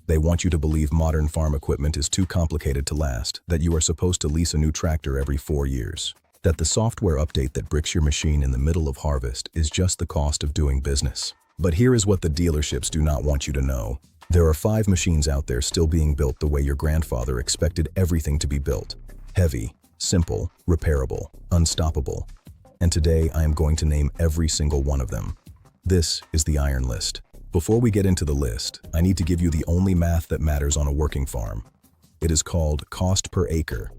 They want you to believe modern farm equipment is too complicated to last, that you are supposed to lease a new tractor every 4 years, that the software update that bricks your machine in the middle of harvest is just the cost of doing business. But here is what the dealerships do not want you to know. There are 5 machines out there still being built the way your grandfather expected everything to be built. Heavy, simple, repairable, unstoppable. And today I am going to name every single one of them. This is the iron list. Before we get into the list, I need to give you the only math that matters on a working farm. It is called cost per acre.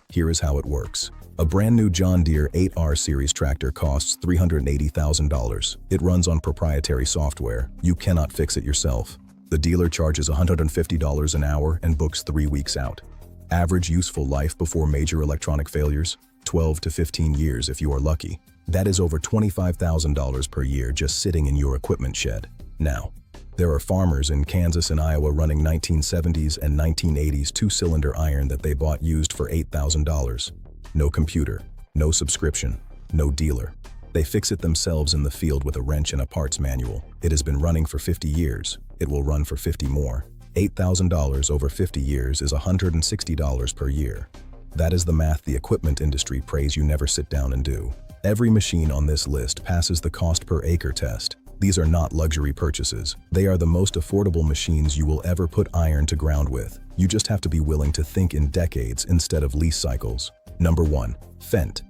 Here is how it works. A brand new John Deere 8R series tractor costs $380,000. It runs on proprietary software. You cannot fix it yourself. The dealer charges $150 an hour and books 3 weeks out. Average useful life before major electronic failures? 12 to 15 years if you are lucky. That is over $25,000 per year just sitting in your equipment shed. Now, there are farmers in Kansas and Iowa running 1970s and 1980s 2-cylinder iron that they bought used for $8,000. No computer, no subscription, no dealer. They fix it themselves in the field with a wrench and a parts manual. It has been running for 50 years. It will run for 50 more. $8,000 over 50 years is $160 per year. That is the math the equipment industry prays you never sit down and do. Every machine on this list passes the cost per acre test. These are not luxury purchases. They are the most affordable machines you will ever put iron to ground with. You just have to be willing to think in decades instead of lease cycles. Number 1. Fendt.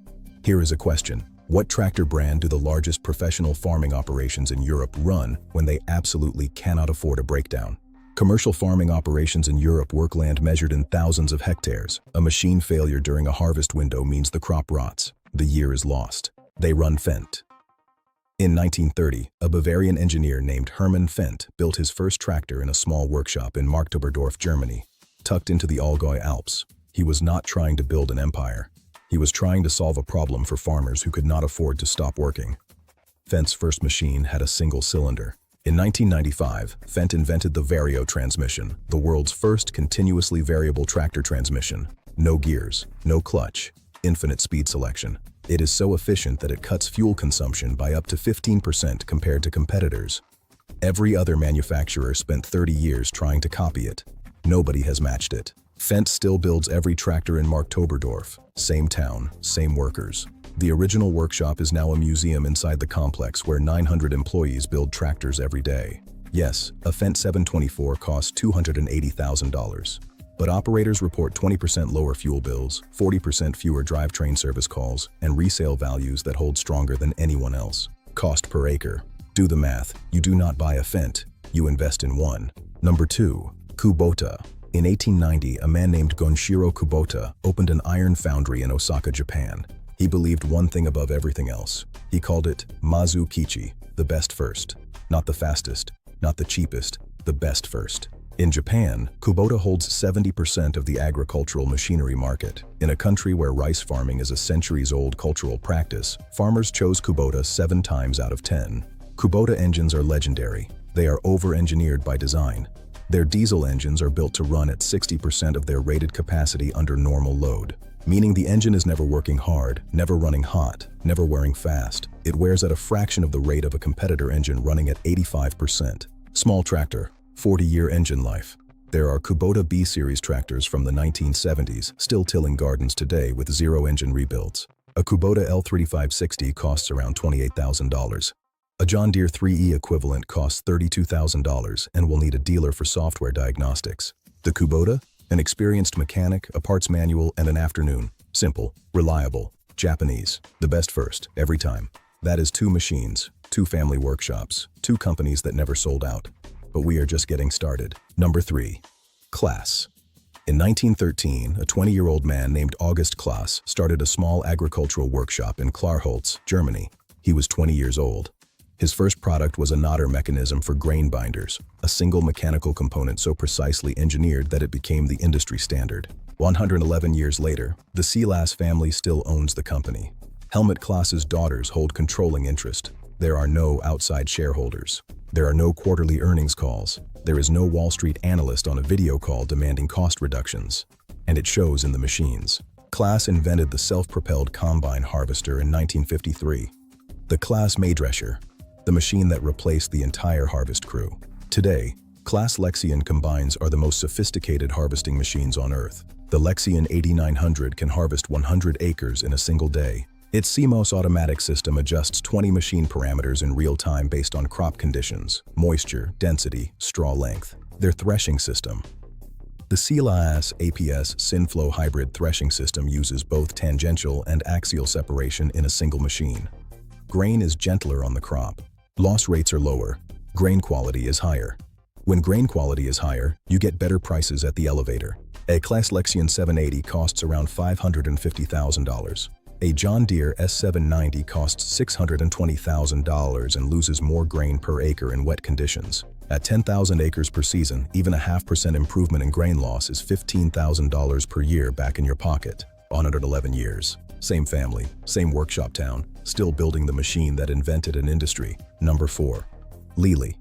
Here is a question. What tractor brand do the largest professional farming operations in Europe run when they absolutely cannot afford a breakdown? Commercial farming operations in Europe work land measured in thousands of hectares. A machine failure during a harvest window means the crop rots. The year is lost. They run Fendt. In 1930, a Bavarian engineer named Hermann Fendt built his first tractor in a small workshop in Marktoberdorf, Germany, tucked into the Allgäu Alps. He was not trying to build an empire. He was trying to solve a problem for farmers who could not afford to stop working. Fendt's first machine had a single cylinder. In 1995, Fendt invented the Vario transmission, the world's first continuously variable tractor transmission. No gears, no clutch, infinite speed selection. It is so efficient that it cuts fuel consumption by up to 15% compared to competitors. Every other manufacturer spent 30 years trying to copy it. Nobody has matched it. Fendt still builds every tractor in Marktoberdorf. Same town, same workers. The original workshop is now a museum inside the complex where 900 employees build tractors every day. Yes, a Fendt 724 costs $280,000. But operators report 20% lower fuel bills, 40% fewer drivetrain service calls, and resale values that hold stronger than anyone else. Cost per acre. Do the math. You do not buy a Fendt, you invest in one. Number 2. Kubota. In 1890, a man named Gonshiro Kubota opened an iron foundry in Osaka, Japan. He believed one thing above everything else. He called it Mazu Kichi, the best first. Not the fastest, not the cheapest, the best first. In Japan, Kubota holds 70% of the agricultural machinery market. In a country where rice farming is a centuries-old cultural practice, farmers chose Kubota 7 times out of 10. Kubota engines are legendary. They are over-engineered by design. Their diesel engines are built to run at 60% of their rated capacity under normal load, meaning the engine is never working hard, never running hot, never wearing fast. It wears at a fraction of the rate of a competitor engine running at 85%. Small tractor. 40-year engine life. There are Kubota B-Series tractors from the 1970s still tilling gardens today with 0 engine rebuilds. A Kubota L3560 costs around $28,000. A John Deere 3E equivalent costs $32,000 and will need a dealer for software diagnostics. The Kubota? An experienced mechanic, a parts manual, and an afternoon. Simple, reliable, Japanese. The best first, every time. That is 2 machines, 2 family workshops, 2 companies that never sold out. But we are just getting started. Number 3. Klaas. In 1913, a 20-year-old man named August Klaas started a small agricultural workshop in Klarholz, Germany. He was 20 years old. His first product was a knotter mechanism for grain binders, a single mechanical component so precisely engineered that it became the industry standard. 111 years later, the Klaas family still owns the company. Helmut Klaas's daughters hold controlling interest. There are no outside shareholders. There are no quarterly earnings calls. There is no Wall Street analyst on a video call demanding cost reductions. And it shows in the machines. Klaas invented the self-propelled combine harvester in 1953. The Klaas Mähdrescher, the machine that replaced the entire harvest crew. Today, Class Lexion combines are the most sophisticated harvesting machines on Earth. The Lexion 8900 can harvest 100 acres in a single day. Its CMOS automatic system adjusts 20 machine parameters in real time based on crop conditions, moisture, density, straw length. Their threshing system. The CLAS APS Synflow hybrid threshing system uses both tangential and axial separation in a single machine. Grain is gentler on the crop. Loss rates are lower. Grain quality is higher. When grain quality is higher, you get better prices at the elevator. A Class Lexion 780 costs around $550,000. A John Deere S790 costs $620,000 and loses more grain per acre in wet conditions. At 10,000 acres per season, even a 0.5% improvement in grain loss is $15,000 per year back in your pocket. 111 years. Same family, same workshop town, still building the machine that invented an industry. Number 4. Lely.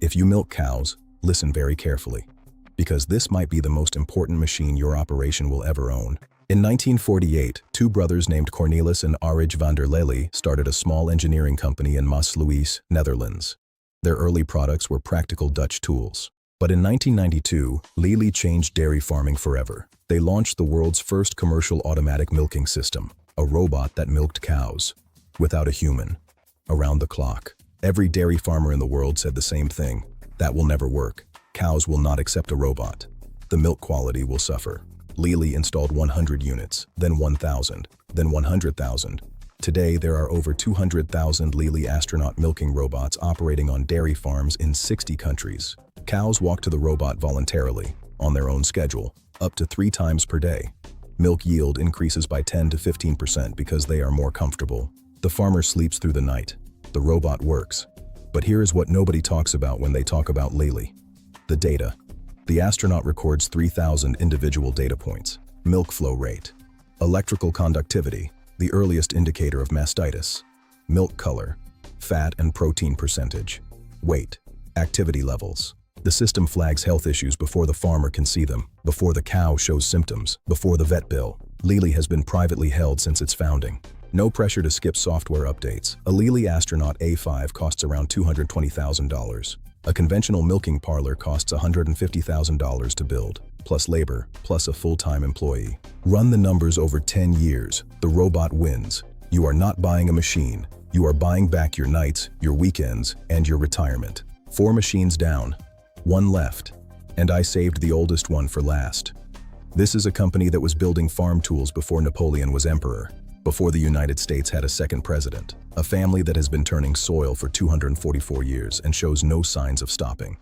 If you milk cows, listen very carefully, because this might be the most important machine your operation will ever own. In 1948, two brothers named Cornelis and Arijs van der Lely started a small engineering company in Maasluis, Netherlands. Their early products were practical Dutch tools. But in 1992, Lely changed dairy farming forever. They launched the world's first commercial automatic milking system, a robot that milked cows, without a human, around the clock. Every dairy farmer in the world said the same thing: that will never work. Cows will not accept a robot. The milk quality will suffer. Lely installed 100 units, then 1,000, then 100,000. Today, there are over 200,000 Lely astronaut milking robots operating on dairy farms in 60 countries. Cows walk to the robot voluntarily, on their own schedule, up to 3 times per day. Milk yield increases by 10 to 15% because they are more comfortable. The farmer sleeps through the night. The robot works. But here is what nobody talks about when they talk about Lely: the data. The astronaut records 3,000 individual data points. Milk flow rate. Electrical conductivity, the earliest indicator of mastitis. Milk color. Fat and protein percentage. Weight. Activity levels. The system flags health issues before the farmer can see them, before the cow shows symptoms, before the vet bill. Lely has been privately held since its founding. No pressure to skip software updates. A Lely Astronaut A5 costs around $220,000. A conventional milking parlor costs $150,000 to build, plus labor, plus a full-time employee. Run the numbers over 10 years. The robot wins. You are not buying a machine. You are buying back your nights, your weekends, and your retirement. 4 machines down. 1 left. And I saved the oldest one for last. This is a company that was building farm tools before Napoleon was emperor, before the United States had a second president. A family that has been turning soil for 244 years and shows no signs of stopping.